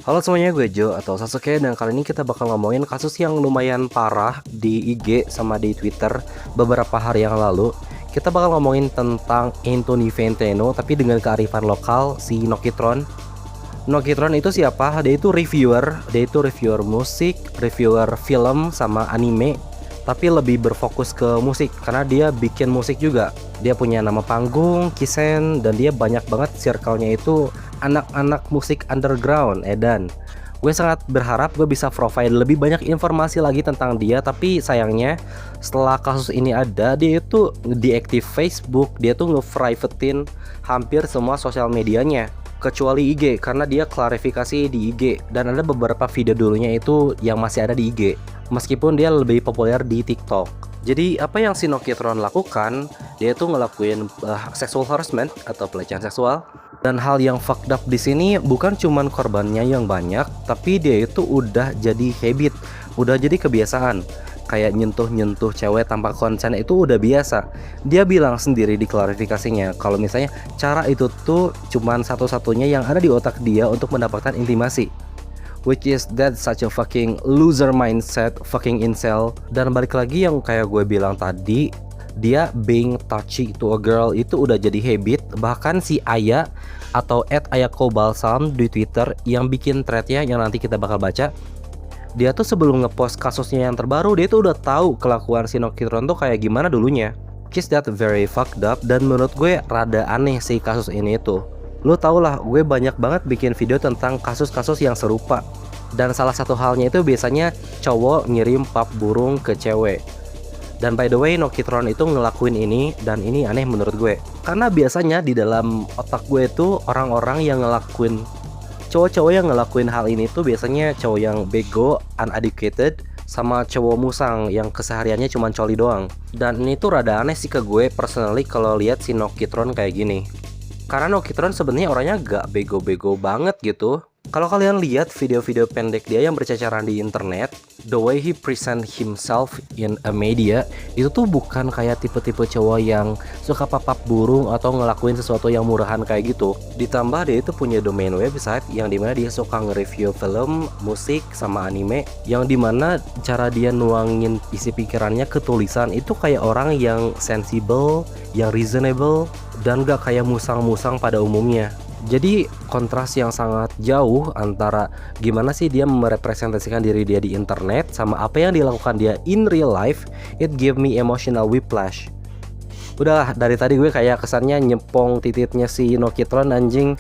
Halo semuanya, gue Jo atau Sasuke dan kali ini kita bakal ngomongin kasus yang lumayan parah di IG sama di Twitter beberapa hari yang lalu. Kita bakal ngomongin tentang Anthony Fantano tapi dengan kearifan lokal si Nokitron. Nokitron itu siapa? Dia itu reviewer musik, reviewer film sama anime, tapi lebih berfokus ke musik karena dia bikin musik juga. Dia punya nama panggung, Kisen, dan dia banyak banget circle-nya itu anak-anak musik underground, Edan. Gue sangat berharap gue bisa provide lebih banyak informasi lagi tentang dia, tapi sayangnya setelah kasus ini ada, dia itu deactive Facebook, dia tuh nge-privatein hampir semua sosial medianya kecuali IG karena dia klarifikasi di IG dan ada beberapa video dulunya itu yang masih ada di IG meskipun dia lebih populer di TikTok. Jadi apa yang si Nokitron lakukan, dia tuh ngelakuin sexual harassment atau pelecehan seksual. Dan hal yang fucked up di sini bukan cuman korbannya yang banyak, tapi dia itu udah jadi habit, udah jadi kebiasaan. Kayak nyentuh-nyentuh cewek tanpa konsen itu udah biasa. Dia bilang sendiri di klarifikasinya kalau misalnya cara itu tuh cuman satu-satunya yang ada di otak dia untuk mendapatkan intimasi. Which is that such a fucking loser mindset, fucking incel. Dan balik lagi yang kayak gue bilang tadi, dia being touchy to a girl itu udah jadi habit. Bahkan si Aya atau @ayakobalsam di Twitter yang bikin threadnya yang nanti kita bakal baca, dia tuh sebelum ngepost kasusnya yang terbaru, dia tuh udah tahu kelakuan si Nokitron tuh kayak gimana dulunya. Which that very fucked up dan menurut gue rada aneh sih kasus ini tuh. Lo tau lah, gue banyak banget bikin video tentang kasus-kasus yang serupa. Dan salah satu halnya itu biasanya cowok ngirim pap burung ke cewek. Dan by the way, Nokitron itu ngelakuin ini dan ini aneh menurut gue. Karena biasanya di dalam otak gue itu orang-orang yang ngelakuin, cowok-cowok yang ngelakuin hal ini tuh biasanya cowok yang bego, uneducated, sama cowok musang yang kesehariannya cuma coli doang. Dan ini tuh rada aneh sih ke gue personally kalau lihat si Nokitron kayak gini. Karena Nokitron sebenarnya orangnya gak bego-bego banget gitu. Kalau kalian lihat video-video pendek dia yang berceceran di internet, the way he present himself in a media, itu tuh bukan kayak tipe-tipe cowok yang suka papap burung atau ngelakuin sesuatu yang murahan kayak gitu. Ditambah dia itu punya domain website yang dimana dia suka nge-review film, musik, sama anime, yang dimana cara dia nuangin isi pikirannya ke tulisan itu kayak orang yang sensible, yang reasonable, dan gak kayak musang-musang pada umumnya. Jadi kontras yang sangat jauh antara gimana sih dia merepresentasikan diri dia di internet sama apa yang dilakukan dia in real life, it give me emotional whiplash. Udah dari tadi gue kayak kesannya nyepong titiknya si Nokitron anjing.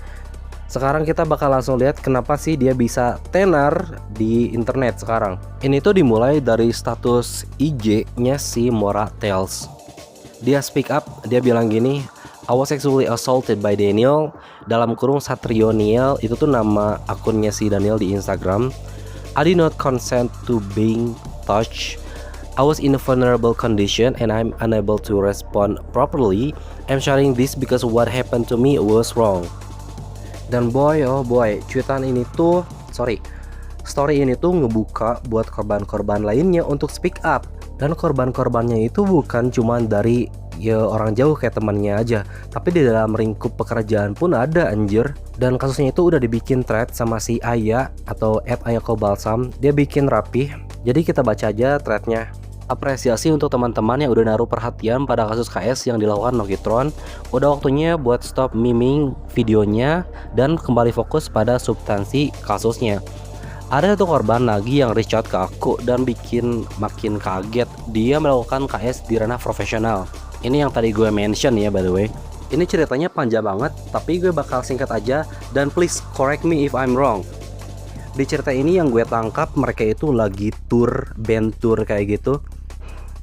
Sekarang kita bakal langsung lihat kenapa sih dia bisa tenar di internet sekarang. Ini tuh dimulai dari status IG-nya si Mora Tales. Dia speak up, dia bilang gini, I was sexually assaulted by Daniel, dalam kurung Satrio Niel, itu tuh nama akunnya si Daniel di Instagram. I did not consent to being touched. I was in a vulnerable condition and I'm unable to respond properly. I'm sharing this because what happened to me was wrong. Dan boy, oh boy, story ini tuh ngebuka buat korban-korban lainnya untuk speak up. Dan korban-korbannya itu bukan cuma dari orang jauh kayak temannya aja, tapi di dalam lingkup pekerjaan pun ada anjir. Dan kasusnya itu udah dibikin thread sama si Aya atau @ayakobalsam. Dia bikin rapih, jadi kita baca aja threadnya. Apresiasi untuk teman-teman yang udah naruh perhatian pada kasus KS yang dilakukan Nokitron. Udah waktunya buat stop miming videonya dan kembali fokus pada substansi kasusnya. Ada satu korban lagi yang reach out ke aku dan bikin makin kaget. Dia melakukan KS di ranah profesional. Ini yang tadi gue mention ya by the way. Ini ceritanya panjang banget, tapi gue bakal singkat aja dan please correct me if I'm wrong. Di cerita ini yang gue tangkap mereka itu lagi band tour kayak gitu.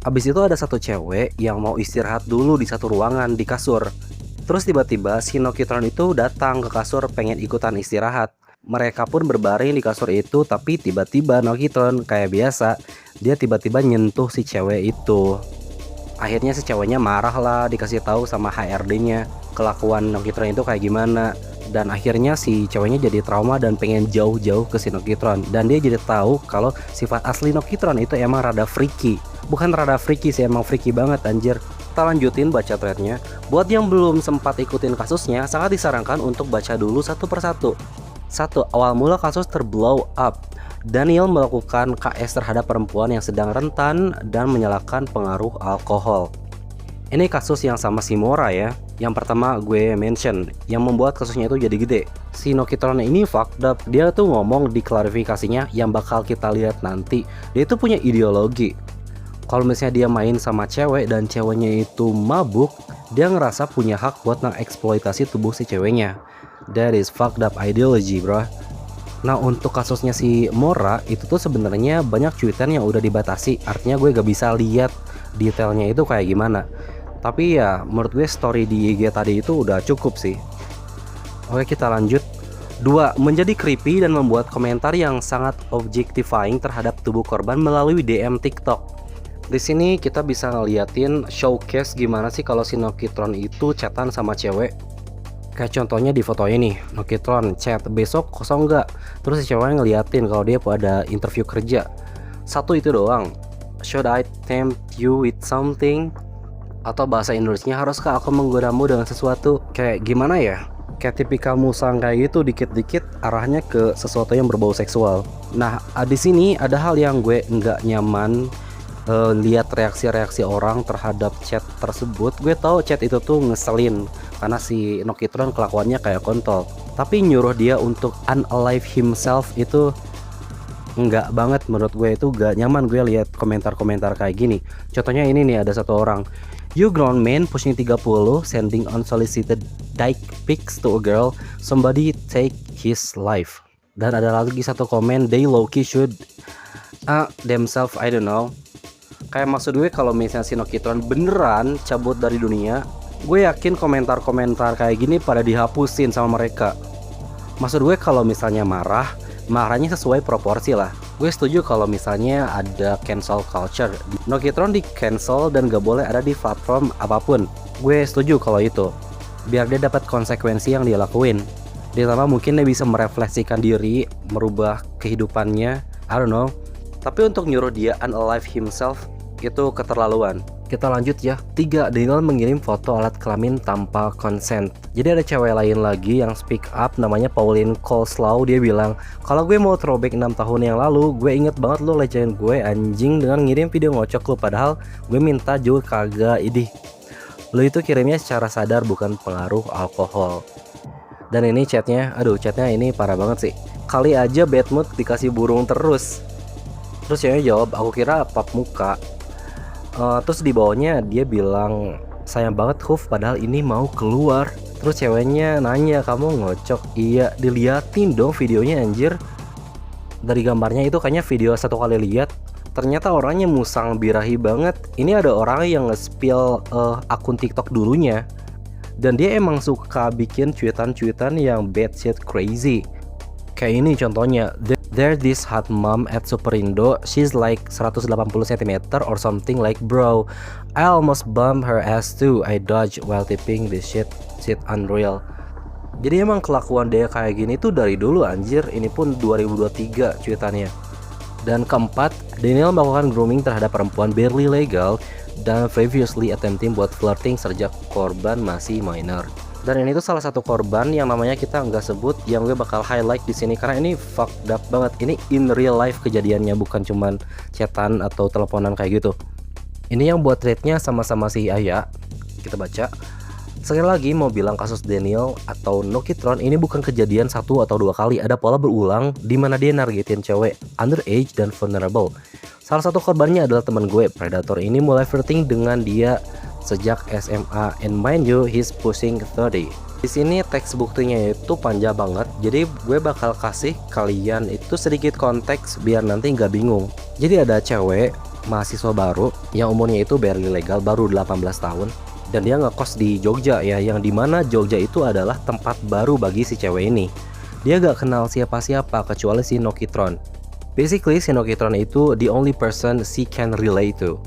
Abis itu ada satu cewek yang mau istirahat dulu di satu ruangan di kasur. Terus tiba-tiba si Nokitron itu datang ke kasur pengen ikutan istirahat. Mereka pun berbaring di kasur itu, tapi tiba-tiba Nokitron kayak biasa, dia tiba-tiba nyentuh si cewek itu. Akhirnya si ceweknya marah lah, dikasih tahu sama HRD-nya kelakuan Nokitron itu kayak gimana. Dan akhirnya si ceweknya jadi trauma dan pengen jauh-jauh ke si Nokitron. Dan dia jadi tahu kalau sifat asli Nokitron itu emang rada freaky. Bukan rada freaky sih, emang freaky banget anjir. Kita lanjutin baca threadnya. Buat yang belum sempat ikutin kasusnya, sangat disarankan untuk baca dulu satu persatu. Satu, awal mula kasus terblow up. Daniel melakukan KS terhadap perempuan yang sedang rentan dan menyalahkan pengaruh alkohol. Ini kasus yang sama si Mora ya. Yang pertama gue mention, yang membuat kasusnya itu jadi gede. Si Nokitron ini fucked up. Dia tuh ngomong di klarifikasinya yang bakal kita lihat nanti. Dia itu punya ideologi. Kalau misalnya dia main sama cewek dan ceweknya itu mabuk, dia ngerasa punya hak buat ngeksploitasi tubuh si ceweknya. That is fucked up ideology, bro. Nah, untuk kasusnya si Mora itu tuh sebenarnya banyak cuitan yang udah dibatasi. Artinya gue gak bisa lihat detailnya itu kayak gimana. Tapi ya menurut gue story di IG tadi itu udah cukup sih. Oke, kita lanjut. 2. Menjadi creepy dan membuat komentar yang sangat objectifying terhadap tubuh korban melalui DM TikTok. Di sini kita bisa ngeliatin showcase gimana sih kalau si Nokitron itu chatan sama cewek. Kayak contohnya di foto ini, Nokitron chat, besok kosong nggak? Terus si cewek ngeliatin kalau dia ada interview kerja. Satu itu doang. Should I tempt you with something? Atau bahasa Indonesianya, haruskah aku menggodamu dengan sesuatu? Kayak gimana ya? Kayak tipikal musang kayak gitu, dikit-dikit arahnya ke sesuatu yang berbau seksual. Nah, di sini ada hal yang gue nggak nyaman lihat reaksi-reaksi orang terhadap chat tersebut. Gue tahu chat itu tuh ngeselin karena si Nokitron kelakuannya kayak kontol. Tapi nyuruh dia untuk unalive himself itu enggak banget menurut gue, itu gak nyaman gue lihat komentar-komentar kayak gini. Contohnya ini nih, ada satu orang. You grown man pushing 30 sending unsolicited dick pics to a girl, somebody take his life. Dan ada lagi satu komen, they low-key should themselves, I don't know. Kayak maksud gue kalau misalnya si Nokitron beneran cabut dari dunia, gue yakin komentar-komentar kayak gini pada dihapusin sama mereka. Maksud gue kalau misalnya marahnya sesuai proporsi lah. Gue setuju kalau misalnya ada cancel culture, Nokitron di cancel dan gak boleh ada di platform apapun. Gue setuju kalau itu, biar dia dapat konsekuensi yang dia lakuin. Ditambah mungkin dia bisa merefleksikan diri, merubah kehidupannya, I don't know. Tapi untuk nyuruh dia unalive himself itu keterlaluan. Kita lanjut ya. 3. Daniel mengirim foto alat kelamin tanpa consent. Jadi ada cewek lain lagi yang speak up, namanya Pauline Coleslaw. Dia bilang, kalau gue mau throwback 6 tahun yang lalu, gue inget banget lo lecehin gue anjing dengan ngirim video ngocok lo, padahal gue minta juga kagak. Idih, lo itu kirimnya secara sadar, bukan pengaruh alkohol. Dan ini chatnya, chatnya ini parah banget sih. Kali aja bad mood dikasih burung terus. Terus ceweknya jawab, aku kira pap muka. Terus di bawahnya dia bilang, sayang banget Huf, padahal ini mau keluar. Terus ceweknya nanya, kamu ngocok? Iya, diliatin dong videonya anjir. Dari gambarnya itu kayaknya video satu kali lihat, ternyata orangnya musang birahi banget. Ini ada orang yang nge-spill akun TikTok dulunya, dan dia emang suka bikin cuitan-cuitan yang bad shit crazy. Kayak ini contohnya, there's this hot mom at Superindo, she's like 180 cm or something, like bro, I almost bumped her ass too, I dodge while tipping this shit unreal. Jadi emang kelakuan dia kayak gini tuh dari dulu anjir, ini pun 2023 cuitannya. Dan keempat, Daniel melakukan grooming terhadap perempuan barely legal dan previously attempting buat flirting sejak korban masih minor. Dan ini tuh salah satu korban yang namanya kita nggak sebut, yang gue bakal highlight di sini karena ini fucked up banget. Ini in real life kejadiannya, bukan cuman chatan atau teleponan kayak gitu. Ini yang buat rate-nya sama-sama si Aya. Kita baca. Sekali lagi mau bilang kasus Daniel atau Nokitron ini bukan kejadian 1 atau 2 kali, ada pola berulang di mana dia nargetin cewek underage dan vulnerable. Salah satu korbannya adalah teman gue, Predator ini mulai flirting dengan dia sejak SMA, and mind you, he's pushing 30. Di sini teks buktinya itu panjang banget, jadi gue bakal kasih kalian itu sedikit konteks biar nanti nggak bingung. Jadi ada cewek mahasiswa baru yang umurnya itu barely legal, baru 18 tahun, dan dia ngekos di Jogja ya, yang dimana Jogja itu adalah tempat baru bagi si cewek ini. Dia gak kenal siapa-siapa kecuali si Nokitron. Basically si Nokitron itu the only person she can relate to.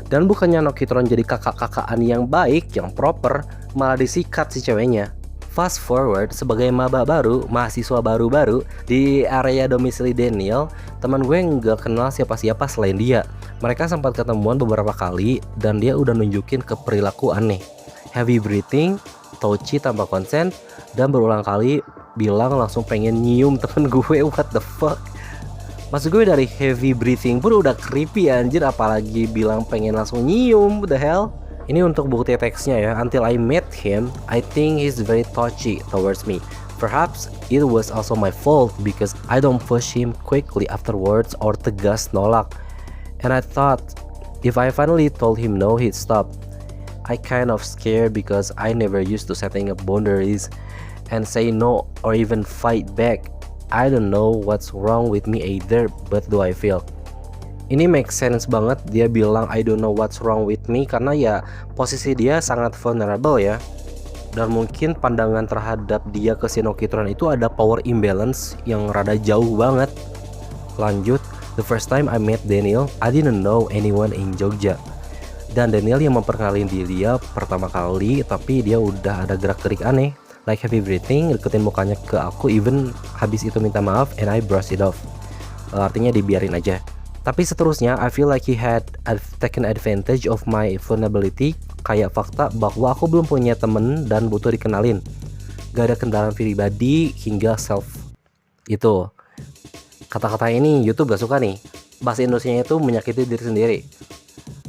Dan bukannya Nokitron jadi kakak-kakaan yang baik, yang proper, malah disikat si ceweknya. Fast forward, sebagai maba baru, mahasiswa baru-baru di area domisili Daniel, teman gue nggak kenal siapa-siapa selain dia. Mereka sempat ketemuan beberapa kali dan dia udah nunjukin ke perilaku aneh, heavy breathing, touchy tanpa konsen, dan berulang kali bilang langsung pengen nyium temen gue. What the fuck. Maksud gue dari heavy breathing pun udah creepy anjir, apalagi bilang pengen langsung nyium. What the hell. Ini untuk bukti teksnya ya. Until I met him, I think he's very touchy towards me. Perhaps it was also my fault because I don't push him quickly afterwards or tegas nolak. And I thought if I finally told him no, he'd stop. I kind of scared because I never used to setting up boundaries and say no or even fight back. I don't know what's wrong with me either, but do I feel. Ini make sense banget dia bilang I don't know what's wrong with me, karena ya posisi dia sangat vulnerable ya. Dan mungkin pandangan terhadap dia ke sinokitron itu ada power imbalance yang rada jauh banget. Lanjut, the first time I met Daniel, I didn't know anyone in Jogja. Dan Daniel yang memperkenalkan diri dia pertama kali, tapi dia udah ada gerak-gerik aneh. Like heavy breathing, deketin mukanya ke aku, even habis itu minta maaf and I brush it off. Artinya dibiarin aja. Tapi seterusnya, I feel like he had taken advantage of my vulnerability. Kayak fakta bahwa aku belum punya temen dan butuh dikenalin. Gak ada kendaraan pribadi hingga self. Itu. Kata-kata ini YouTube gak suka nih. Bahasa Indonesianya itu menyakiti diri sendiri.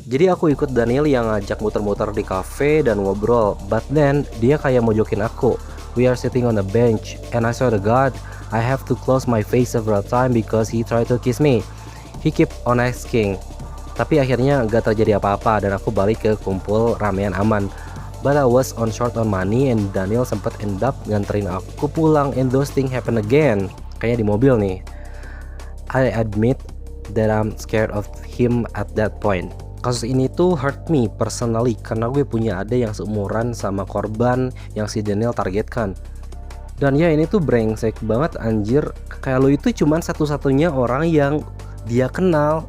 Jadi aku ikut Daniel yang ngajak muter-muter di cafe dan ngobrol. But then dia kayak mojokin aku. We are sitting on a bench and I swear to God, I have to close my face several times because he tried to kiss me. He keep on asking. Tapi akhirnya gak terjadi apa-apa dan aku balik ke kumpul ramean aman. But I was on short on money and Daniel sempat end up nganterin aku pulang and those things happen again. Kayaknya di mobil nih. I admit that I'm scared of him at that point. Kasus ini tuh hurt me personally karena gue punya adik yang seumuran sama korban yang si Daniel targetkan. Dan ya ini tuh brengsek banget anjir. Kayak lo itu cuman satu-satunya orang yang dia kenal.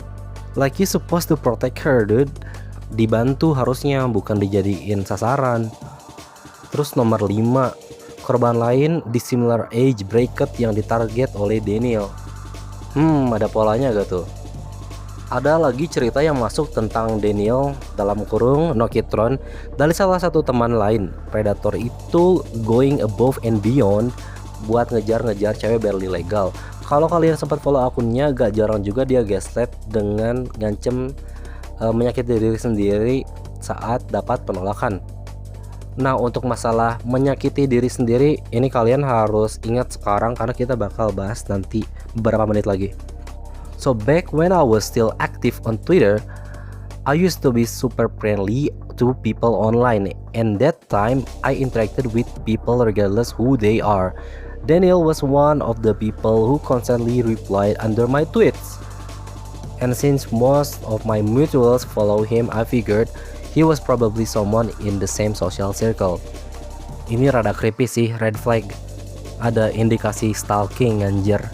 Like you supposed to protect her dude. Dibantu harusnya, bukan dijadiin sasaran. Terus nomor 5, korban lain di similar age bracket yang ditarget oleh Daniel. Ada polanya gak tuh? Ada lagi cerita yang masuk tentang Daniel dalam kurung Nokitron dari salah satu teman lain. Predator itu going above and beyond buat ngejar-ngejar cewek barely legal. Kalau kalian sempat follow akunnya, gak jarang juga dia gaslight dengan ngancem menyakiti diri sendiri saat dapat penolakan. Nah, untuk masalah menyakiti diri sendiri ini kalian harus ingat sekarang karena kita bakal bahas nanti beberapa menit lagi. So back when I was still active on Twitter, I used to be super friendly to people online, and that time I interacted with people regardless who they are. Daniel was one of the people who constantly replied under my tweets. And since most of my mutuals follow him, I figured he was probably someone in the same social circle. Ini rada creepy sih, red flag. Ada indikasi stalking anjir.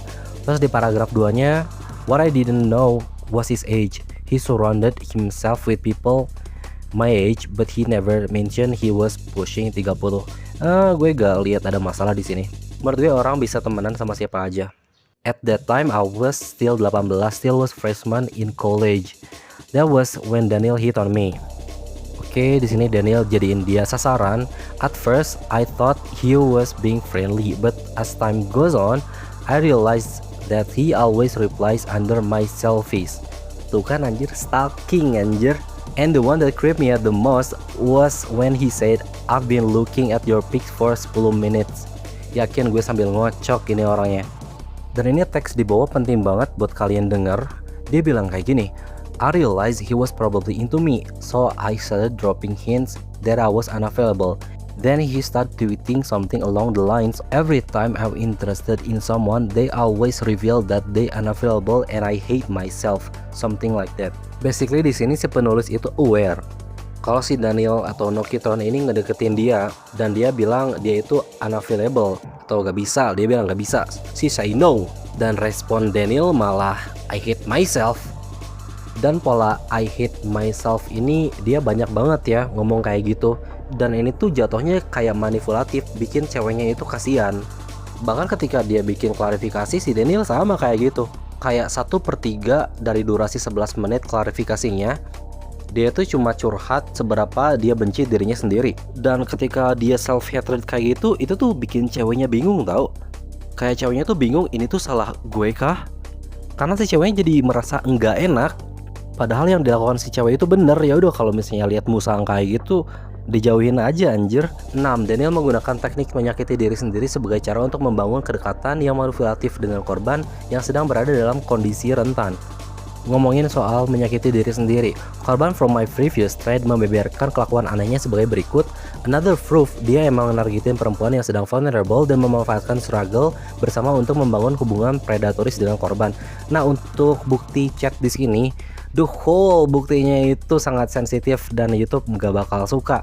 Terus di paragraf 2-nya, what I didn't know was his age. He surrounded himself with people my age, but he never mentioned he was pushing 30. Gue gak lihat ada masalah di sini. Menurut gue orang bisa temenan sama siapa aja. At that time I was still 18, still was freshman in college. That was when Daniel hit on me. Oke, di sini Daniel jadiin dia sasaran. At first I thought he was being friendly, but as time goes on, I realized that he always replies under my selfies. Tuh kan anjir, stalking anjir. And the one that creeped me out the most was when he said, I've been looking at your pics for 10 minutes. Yakin gue sambil ngocok ini orangnya. Dan ini teks di bawah penting banget buat kalian denger. Dia bilang kayak gini, I realized he was probably into me, so I started dropping hints that I was unavailable. Then he started tweeting something along the lines, every time I'm interested in someone, they always reveal that they unavailable and I hate myself. Something like that. Basically di sini si penulis itu aware kalau si Daniel atau Nokitron ini ngedeketin dia dan dia bilang dia itu unavailable atau gak bisa. Dia bilang gak bisa, she say no. Dan respon Daniel malah I hate myself. Dan pola I hate myself ini dia banyak banget ya ngomong kayak gitu. Dan ini tuh jatuhnya kayak manipulatif, bikin ceweknya itu kasihan. Bahkan ketika dia bikin klarifikasi, si Daniel sama kayak gitu. Kayak 1/3 dari durasi 11 menit klarifikasinya, dia tuh cuma curhat seberapa dia benci dirinya sendiri. Dan ketika dia self-hatred kayak gitu, itu tuh bikin ceweknya bingung tau. Kayak ceweknya tuh bingung, ini tuh salah gue kah? Karena si ceweknya jadi merasa enggak enak. Padahal yang dilakukan si cewek itu bener. Ya udah, kalau misalnya lihat musang kayak gitu, dijauhin aja anjir. 6. Daniel menggunakan teknik menyakiti diri sendiri sebagai cara untuk membangun kedekatan yang manipulatif dengan korban yang sedang berada dalam kondisi rentan. Ngomongin soal menyakiti diri sendiri, korban from my previous thread membeberkan kelakuan anehnya sebagai berikut. Another proof, dia emang nargetin perempuan yang sedang vulnerable dan memanfaatkan struggle bersama untuk membangun hubungan predatoris dengan korban. Nah, untuk bukti chat di sini, the whole buktinya itu sangat sensitif dan YouTube gak bakal suka.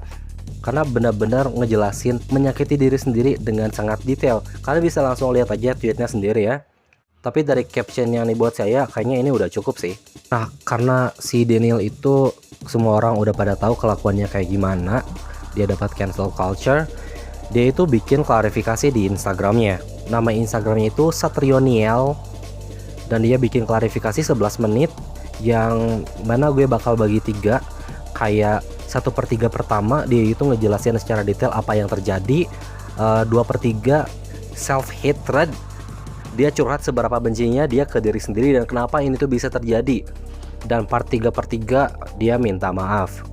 Karena benar-benar ngejelasin menyakiti diri sendiri dengan sangat detail. Kalian bisa langsung lihat aja tweetnya sendiri ya. Tapi dari caption yang dibuat saya, kayaknya ini udah cukup sih. Nah, karena si Daniel itu semua orang udah pada tahu kelakuannya kayak gimana, dia dapat cancel culture. Dia itu bikin klarifikasi di Instagramnya. Nama Instagramnya itu Satrioniel, dan dia bikin klarifikasi 11 menit yang mana gue bakal bagi 3. Kayak 1/3 pertama dia itu ngejelasin secara detail apa yang terjadi. 2/3 self hatred, dia curhat seberapa bencinya dia ke diri sendiri dan kenapa ini tuh bisa terjadi. Dan part 3/3 dia minta maaf.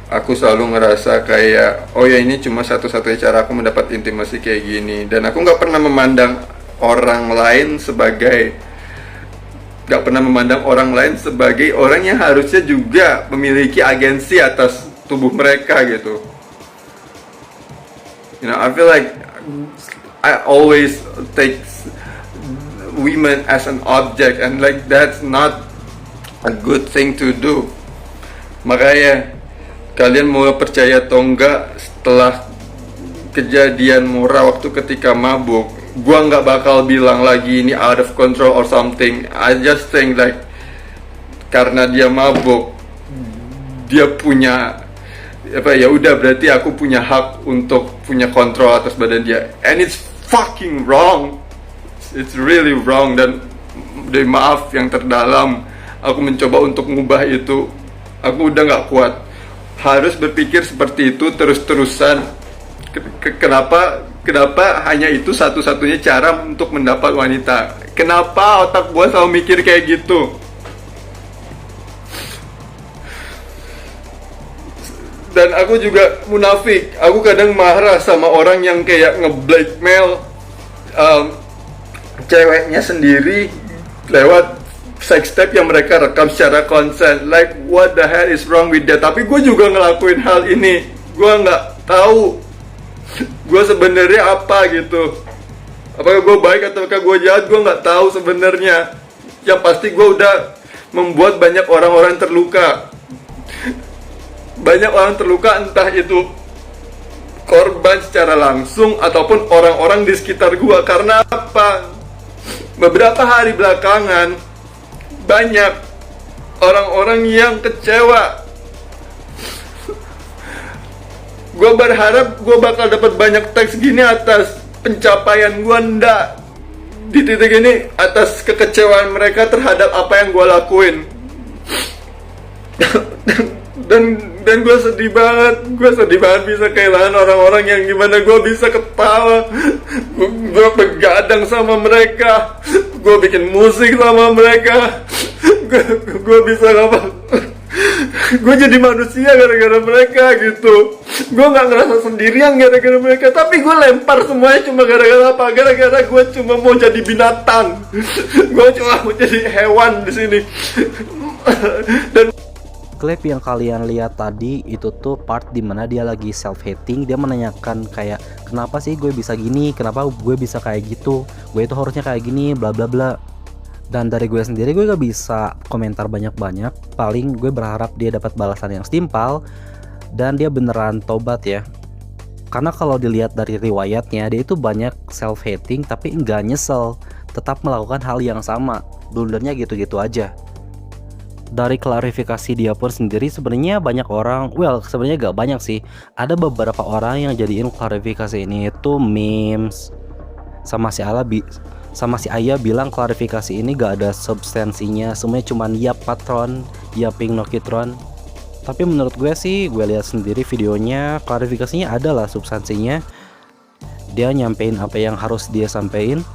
Aku selalu ngerasa kayak, oh ya ini cuma satu-satunya cara aku mendapat intimasi kayak gini. Dan aku gak pernah memandang orang lain sebagai orang yang harusnya juga memiliki agensi atas tubuh mereka gitu. You know, I feel like I always take women as an object, and like that's not a good thing to do. Makanya kalian mau percaya atau enggak, setelah kejadian Mora waktu ketika mabuk, gua nggak bakal bilang lagi ini out of control or something. I just think like karena dia mabuk, dia punya ya udah, berarti aku punya hak untuk punya kontrol atas badan dia, and it's fucking wrong. It's really wrong. Dan dari maaf yang terdalam, aku mencoba untuk mengubah itu. Aku udah gak kuat harus berpikir seperti itu terus-terusan. Kenapa hanya itu satu-satunya cara untuk mendapat wanita? Kenapa otak gua selalu mikir kayak gitu? Dan aku juga munafik. Aku kadang marah sama orang yang kayak nge-blackmail ceweknya sendiri lewat sex tape yang mereka rekam secara konsen. Like, what the hell is wrong with that? Tapi gue juga ngelakuin hal ini. Gue nggak tahu gue sebenarnya apa gitu. Apakah gue baik ataukah gue jahat? Gue nggak tahu sebenarnya. Yang pasti gue udah membuat banyak orang-orang terluka. Banyak orang terluka, entah itu korban secara langsung ataupun orang-orang di sekitar gua. Karena apa? Beberapa hari belakangan banyak orang-orang yang kecewa. Gua berharap gua bakal dapat banyak teks gini atas pencapaian gua, ndak. Di titik ini atas kekecewaan mereka terhadap apa yang gua lakuin. Dan gue sedih banget bisa kehilangan orang-orang yang gimana gue bisa ketawa, gue begadang sama mereka, gue bikin musik sama mereka, gue bisa apa, gue jadi manusia gara-gara mereka gitu. Gue nggak ngerasa sendirian gara-gara mereka, tapi gue lempar semuanya cuma gara-gara apa? Gara-gara gue cuma mau jadi binatang, gue cuma mau jadi hewan di sini. Dan klip yang kalian lihat tadi itu tuh part dimana dia lagi self hating. Dia menanyakan kayak, kenapa sih gue bisa gini, kenapa gue bisa kayak gitu, gue itu harusnya kayak gini, bla bla bla. Dan dari gue sendiri, gue gak bisa komentar banyak-banyak. Paling gue berharap dia dapat balasan yang setimpal dan dia beneran tobat ya. Karena kalau dilihat dari riwayatnya, dia itu banyak self hating tapi nggak nyesel, tetap melakukan hal yang sama. Blundernya gitu-gitu aja. Dari klarifikasi dia pun sendiri, sebenarnya banyak orang, sebenarnya gak banyak sih, ada beberapa orang yang jadiin klarifikasi ini itu memes. Sama si Ayah bilang klarifikasi ini gak ada substansinya, semuanya cuman ya patron, ya ping nokitron. Tapi menurut gue sih, gue lihat sendiri videonya, klarifikasinya adalah substansinya. dia nyampein apa yang harus dia sampein,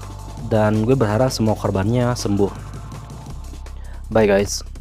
dan gue berharap semua korbannya sembuh. Bye guys.